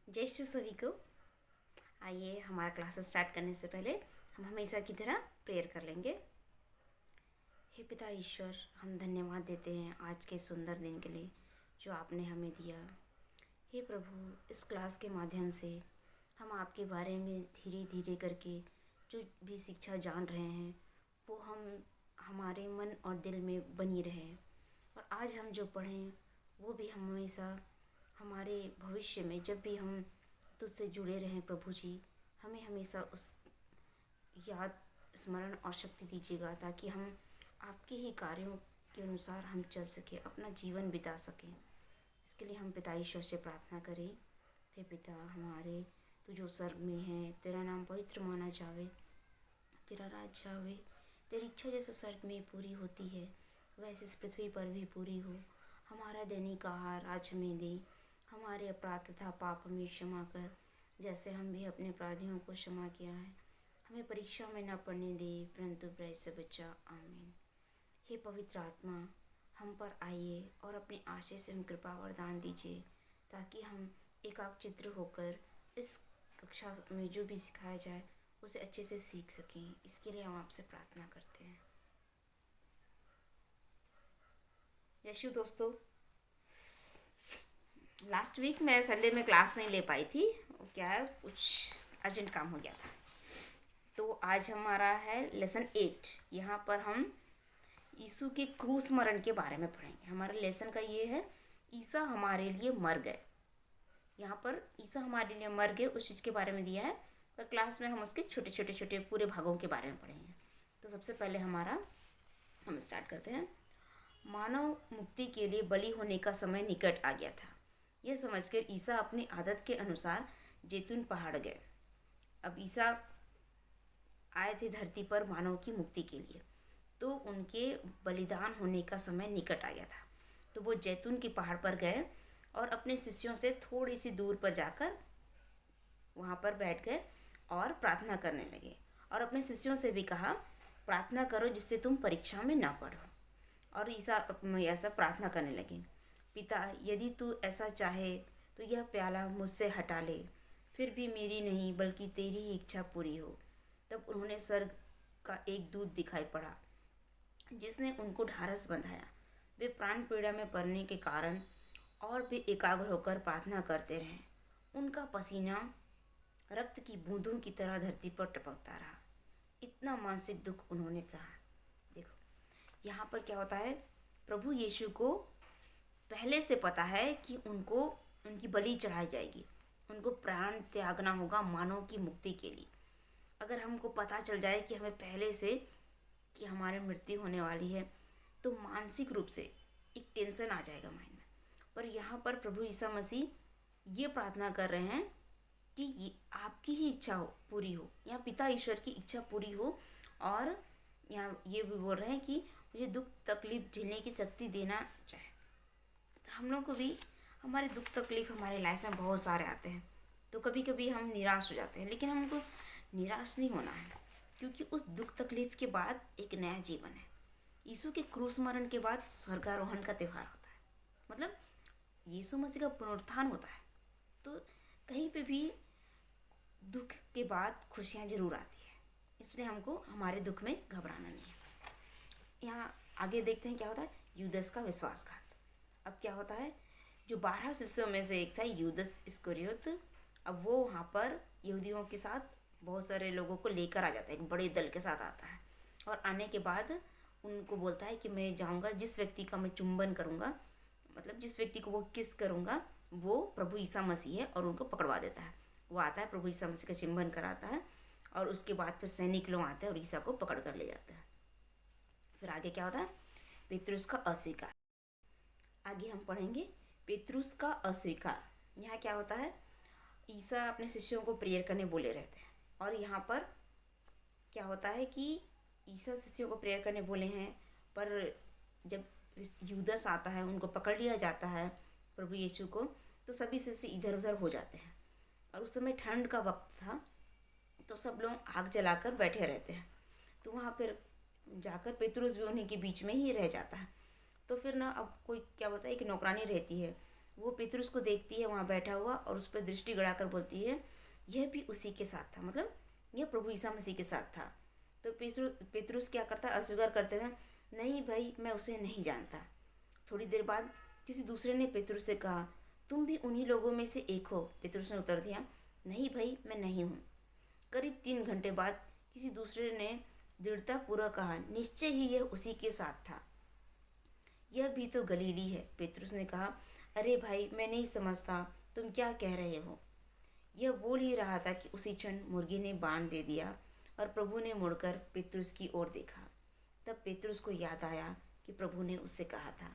जय श्री सभी को। आइए हमारा क्लासेस स्टार्ट करने से पहले हम हमेशा की तरह प्रेयर कर लेंगे। हे पिता ईश्वर, हम धन्यवाद देते हैं आज के सुंदर दिन के लिए जो आपने हमें दिया। हे प्रभु, इस क्लास के माध्यम से हम आपके बारे में धीरे धीरे करके जो भी शिक्षा जान रहे हैं वो हम हमारे मन और दिल में बनी रहे, और आज हम जो पढ़ें वो भी हम हमेशा हमारे भविष्य में जब भी हम तुझसे जुड़े रहें प्रभु जी, हमें हमेशा उस याद, स्मरण और शक्ति दीजिएगा ताकि हम आपके ही कार्यों के अनुसार हम चल सकें, अपना जीवन बिता सकें। इसके लिए हम पिता ईश्वर से प्रार्थना करें। हे पिता हमारे, तू जो स्वर्ग में है, तेरा नाम पवित्र माना जावे, तेरा राज्य आवे, तेरी इच्छा जैसे स्वर्ग में पूरी होती है वैसे इस पृथ्वी पर भी पूरी हो। हमारा दैनिक आहार आज हमें दे, हमारे अपराध तथा पाप हमें क्षमा कर जैसे हम भी अपने अपराधियों को क्षमा किया है। हमें परीक्षा में न पड़ने दे परंतु बुराई से बचा। आमीन। हे पवित्र आत्मा, हम पर आइए और अपने आशय से हम कृपा वरदान दीजिए ताकि हम एकाग्रचित्त होकर इस कक्षा में जो भी सिखाया जाए उसे अच्छे से सीख सकें। इसके लिए हम आपसे प्रार्थना करते हैं। यशु दोस्तों, लास्ट वीक मैं संडे में क्लास नहीं ले पाई थी, क्या है कुछ अर्जेंट काम हो गया था। तो आज हमारा है लेसन 8। यहाँ पर हम यीशु के क्रूस मरण के बारे में पढ़ेंगे। हमारा लेसन का ये है, ईसा हमारे लिए मर गए। यहाँ पर ईसा हमारे लिए मर गए उस चीज़ के बारे में दिया है, पर क्लास में हम उसके छोटे छोटे छोटे पूरे भागों के बारे में पढ़ेंगे। तो सबसे पहले हम स्टार्ट करते हैं। मानव मुक्ति के लिए बलि होने का समय निकट आ गया था। यह समझकर ईसा अपनी आदत के अनुसार जैतून पहाड़ गए। अब ईसा आए थे धरती पर मानव की मुक्ति के लिए, तो उनके बलिदान होने का समय निकट आ गया था। तो वो जैतून के पहाड़ पर गए और अपने शिष्यों से थोड़ी सी दूर पर जाकर वहाँ पर बैठ गए और प्रार्थना करने लगे, और अपने शिष्यों से भी कहा, प्रार्थना करो जिससे तुम परीक्षा में ना पड़ो। और ईसा ऐसा प्रार्थना करने लगे, पिता यदि तू ऐसा चाहे तो यह प्याला मुझसे हटा ले, फिर भी मेरी नहीं बल्कि तेरी ही इच्छा पूरी हो। तब उन्होंने स्वर्ग का एक दूत दिखाई पड़ा जिसने उनको ढारस बंधाया। वे प्राण पीड़ा में पड़ने के कारण और भी एकाग्र होकर प्रार्थना करते रहे। उनका पसीना रक्त की बूंदों की तरह धरती पर टपकता रहा। इतना मानसिक दुख उन्होंने सहा। देखो यहाँ पर क्या होता है, प्रभु यीशु को पहले से पता है कि उनको उनकी बलि चढ़ाई जाएगी, उनको प्राण त्यागना होगा मानव की मुक्ति के लिए। अगर हमको पता चल जाए कि हमें पहले से कि हमारी मृत्यु होने वाली है तो मानसिक रूप से एक टेंशन आ जाएगा माइंड में। पर यहाँ पर प्रभु ईसा मसीह ये प्रार्थना कर रहे हैं कि ये आपकी ही इच्छा हो पूरी हो, यहाँ पिता ईश्वर की इच्छा पूरी हो। और यहाँ ये भी बोल रहे हैं कि मुझे दुख तकलीफ झेलने की शक्ति देना चाहे। तो हम लोग को भी हमारे दुख तकलीफ हमारे लाइफ में बहुत सारे आते हैं, तो कभी कभी हम निराश हो जाते हैं, लेकिन हमको निराश नहीं होना है क्योंकि उस दुख तकलीफ के बाद एक नया जीवन है। यीशु के क्रूस मरण के बाद स्वर्गारोहण का त्यौहार होता है, मतलब यीशु मसीह का पुनरुत्थान होता है। तो कहीं पे भी दुख के बाद खुशियाँ जरूर आती है, इसलिए हमको हमारे दुख में घबराना नहीं है। यहाँ आगे देखते हैं क्या होता है, यूदस का विश्वासघात। अब क्या होता है, जो 12 शिष्यों में से एक था यूदस इस्करियोत, अब वो वहाँ पर यहूदियों के साथ बहुत सारे लोगों को लेकर आ जाता है, एक बड़े दल के साथ आता है। और आने के बाद उनको बोलता है कि मैं जाऊँगा, जिस व्यक्ति का मैं चुंबन करूँगा, मतलब जिस व्यक्ति को वो किस करूँगा वो प्रभु ईसा मसीह है, और उनको पकड़वा देता है। वो आता है, प्रभु ईसा मसीह का चुंबन कराता है, और उसके बाद फिर सैनिक लोग आते हैं और ईसा को पकड़ कर ले जाते हैं। फिर आगे क्या होता है, पेतरुस का अस्वीकार। आगे हम पढ़ेंगे पेतरुस का अस्वीकार। यहाँ क्या होता है, ईसा अपने शिष्यों को प्रेयर करने बोले रहते हैं, और यहाँ पर क्या होता है कि ईसा शिष्यों को प्रेयर करने बोले हैं, पर जब यूदस आता है उनको पकड़ लिया जाता है प्रभु यीशु को, तो सभी शिष्य इधर उधर हो जाते हैं। और उस समय ठंड का वक्त था, तो सब लोग आग जलाकर बैठे रहते हैं। तो वहाँ पर जाकर पेतरुस भी उन्हीं के बीच में ही रह जाता है। तो फिर ना अब कोई क्या होता है, एक नौकरानी रहती है, वो पेतरुस को देखती है वहाँ बैठा हुआ और उस पर दृष्टि गड़ाकर बोलती है, यह भी उसी के साथ था, मतलब यह प्रभु ईसा मसीह के साथ था। तो पेतरुस क्या करता है, अस्वीकार करते हुए, नहीं भाई, मैं उसे नहीं जानता। थोड़ी देर बाद किसी दूसरे ने पेतरुस से कहा, तुम भी उन्हीं लोगों में से एक हो। पेतरुस ने उत्तर दिया, नहीं भाई, मैं नहीं हूँ। करीब 3 घंटे बाद किसी दूसरे ने दृढ़तापूर्वक कहा, निश्चय ही यह उसी के साथ था, यह भी तो गलीली है। पेतरुस ने कहा, अरे भाई, मैं नहीं समझता तुम क्या कह रहे हो। यह बोल ही रहा था कि उसी क्षण मुर्गी ने बाण दे दिया और प्रभु ने मुड़कर पेतरुस की ओर देखा। तब पेतरुस को याद आया कि प्रभु ने उससे कहा था,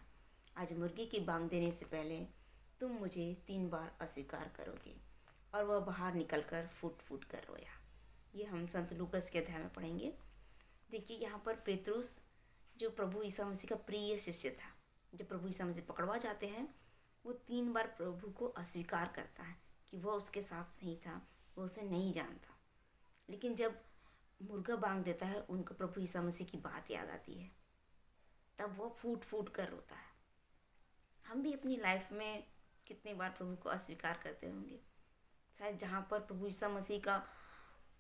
आज मुर्गी की बांग देने से पहले तुम मुझे 3 बार अस्वीकार करोगे। और वह बाहर निकलकर फूट फूट कर रोया। ये हम संत लूकस के अध्याय में पढ़ेंगे। देखिए यहाँ पर पेतरुस जो प्रभु ईसा मसीह का प्रिय शिष्य था, जब प्रभु ईसा मसीह पकड़वा जाते हैं, वो 3 बार प्रभु को अस्वीकार करता है कि वह उसके साथ नहीं था, वो उसे नहीं जानता। लेकिन जब मुर्गा बांग देता है, उनको प्रभु ईसा मसीह की बात याद आती है, तब वो फूट फूट कर रोता है। हम भी अपनी लाइफ में कितने बार प्रभु को अस्वीकार करते होंगे। शायद जहाँ पर प्रभु ईसा मसीह का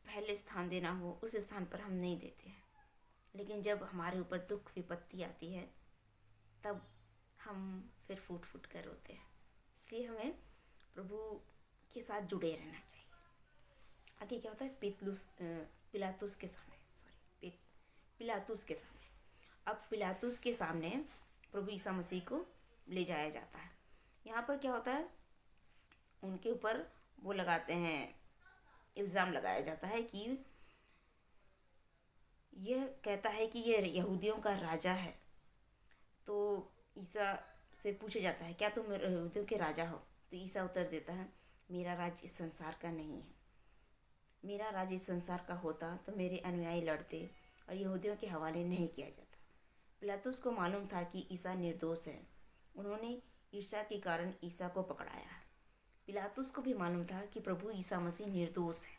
पहले स्थान देना हो, उस स्थान पर हम नहीं देते हैं। लेकिन जब हमारे ऊपर दुख विपत्ति आती है, तब हम फिर फूट फूट कर रोते हैं। इसलिए हमें प्रभु के साथ जुड़े रहना चाहिए। आगे क्या होता है, पिलातुस के सामने, पिलातुस के सामने। अब पिलातुस के सामने प्रभु ईसा मसीह को ले जाया जाता है। यहाँ पर क्या होता है, उनके ऊपर वो लगाते हैं, इल्ज़ाम लगाया जाता है कि यह कहता है कि यह यहूदियों का राजा है। तो ईसा से पूछा जाता है, क्या तुम यहूदियों के राजा हो? तो ईसा उत्तर देता है, मेरा राज्य इस संसार का नहीं है। मेरा राज्य इस संसार का होता तो मेरे अनुयायी लड़ते और यहूदियों के हवाले नहीं किया जाता। पिलातुस को मालूम था कि ईसा निर्दोष है। उन्होंने ईर्ष्या के कारण ईसा को पकड़ाया। पिलातुस को भी मालूम था कि प्रभु ईसा मसीह निर्दोष है।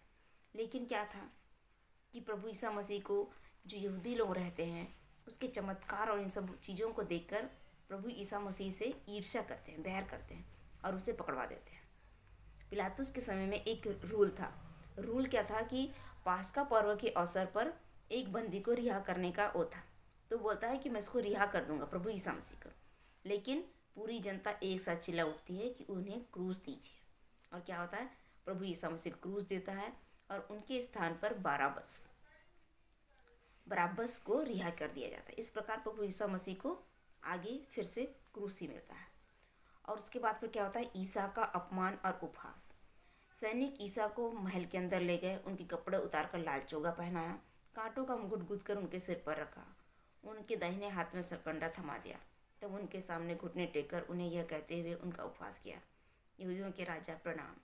लेकिन क्या था कि प्रभु ईसा मसीह को जो यहूदी लोग रहते हैं, उसके चमत्कार और इन सब चीज़ों को देखकर प्रभु ईसा मसीह से ईर्ष्या करते हैं, बैर करते हैं और उसे पकड़वा देते हैं। पिलातुस के समय में एक रूल था। रूल क्या था कि पास्का पर्व के अवसर पर एक बंदी को रिहा करने का वो था। तो बोलता है कि मैं इसको रिहा कर दूंगा, प्रभु ईसा मसीह को। लेकिन पूरी जनता एक साथ चिल्ला उठती है कि उन्हें क्रूस दीजिए। और क्या होता है, प्रभु ईसा मसीह को क्रूस देता है और उनके स्थान पर बराब्बस को रिहा कर दिया जाता है। इस प्रकार प्रभु ईसा मसीह को आगे फिर से क्रूस ही मिलता है। और उसके बाद फिर क्या होता है, ईसा का अपमान और उपहास। सैनिक ईसा को महल के अंदर ले गए, उनके कपड़े उतार कर लाल चोगा पहनाया, कांटों का मुकुट गूंथ कर उनके सिर पर रखा, उनके दाहिने हाथ में सरकंडा थमा दिया। तब उनके सामने घुटने टेककर उन्हें यह कहते हुए उनका उपहास किया, यहूदियों के राजा प्रणाम।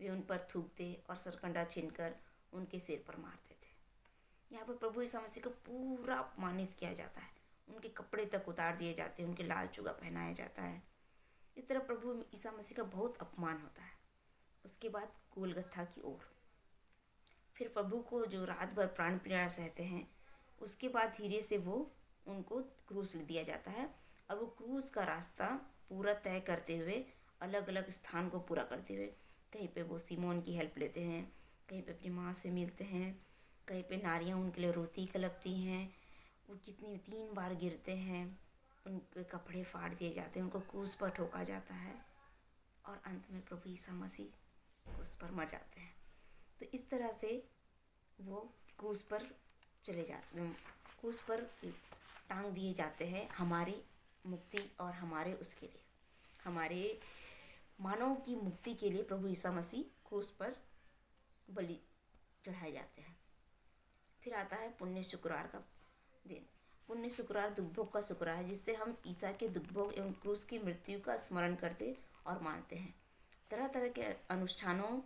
वे उन पर थूकते और सरकंडा छीनकर उनके सिर पर मारते थे। यहाँ पर प्रभु ईसा मसीह को पूरा अपमानित किया जाता है, उनके कपड़े तक उतार दिए जाते हैं, उनके लाल चोगा पहनाया जाता है। इस तरह प्रभु ईसा मसीह का बहुत अपमान होता है। उसके बाद गोलगत्था की ओर फिर प्रभु को जो रात भर प्राण पीड़ा सहते हैं, उसके बाद धीरे से वो उनको क्रूस दिया जाता है। अब वो क्रूस का रास्ता पूरा तय करते हुए, अलग अलग स्थान को पूरा करते हुए, कहीं पे वो सिमोन की हेल्प लेते हैं, कहीं पे अपनी माँ से मिलते हैं, कहीं पे नारियाँ उनके लिए रोटी कलपती हैं, वो कितनी 3 बार गिरते हैं, उनके कपड़े फाड़ दिए जाते हैं, उनको क्रूस पर ठोका जाता है और अंत में प्रभु ईसा मसीह क्रूस पर मर जाते हैं। तो इस तरह से वो क्रूस पर चले जाते हैं, क्रूस पर टांग दिए जाते हैं हमारी मुक्ति और हमारे उसके लिए, हमारे मानव की मुक्ति के लिए प्रभु ईसा मसीह क्रूस पर बलि चढ़ाए जाते हैं। फिर आता है पुण्य शुक्रवार का दिन। पुण्य शुक्रवार दुखभोग का शुक्रवार है, जिससे हम ईसा के दुखभोग एवं क्रूस की मृत्यु का स्मरण करते और मानते हैं। तरह तरह के अनुष्ठानों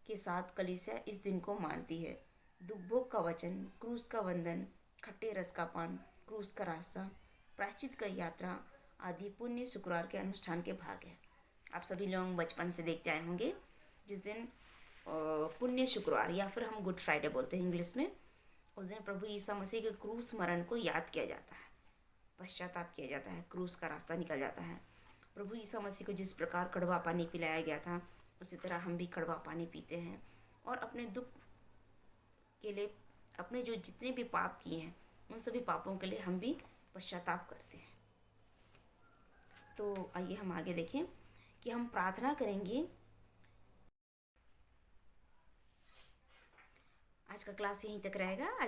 के साथ कलीसिया इस दिन को मानती है। दुखभोग का वचन, क्रूस का वंदन, खट्टे रस का पान, क्रूस का रास्ता, प्रायश्चित का यात्रा आदि पुण्य शुक्रवार के अनुष्ठान के भाग हैं। आप सभी लोग बचपन से देखते आए होंगे, जिस दिन पुण्य शुक्रवार या फिर हम गुड फ्राइडे बोलते हैं इंग्लिश में, उस दिन प्रभु ईसा मसीह के क्रूस मरण को याद किया जाता है, पश्चाताप किया जाता है, क्रूस का रास्ता निकल जाता है। प्रभु ईसा मसीह को जिस प्रकार कड़वा पानी पिलाया गया था, उसी तरह हम भी कड़वा पानी पीते हैं और अपने दुख के लिए, अपने जो जितने भी पाप किए हैं उन सभी पापों के लिए हम भी पश्चाताप करते हैं। तो आइए हम आगे देखें कि हम प्रार्थना करेंगे। आज का क्लास यहीं तक रहेगा।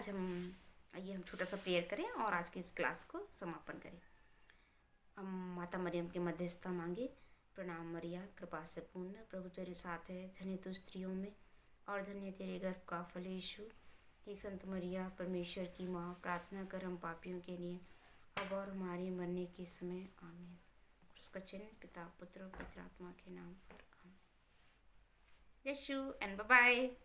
आइए हम छोटा सा प्रेयर करें और आज की इस क्लास को समापन करें। हम माता मरियम के मध्यस्थता मांगे। प्रणाम मरिया, कृपा से पूर्ण, प्रभु तेरे साथ है, धन्य तू स्त्रियों में और धन्य तेरे गर्भ का फल यीशु। हे संत मरिया, परमेश्वर की माँ, प्रार्थना कर हम पापियों के लिए, अब और हमारे मरने के समय। आमीन। उसका चिन्ह पिता, पुत्र और पवित्र आत्मा के नाम पर। आमीन। यीशु एंड बाय बाय।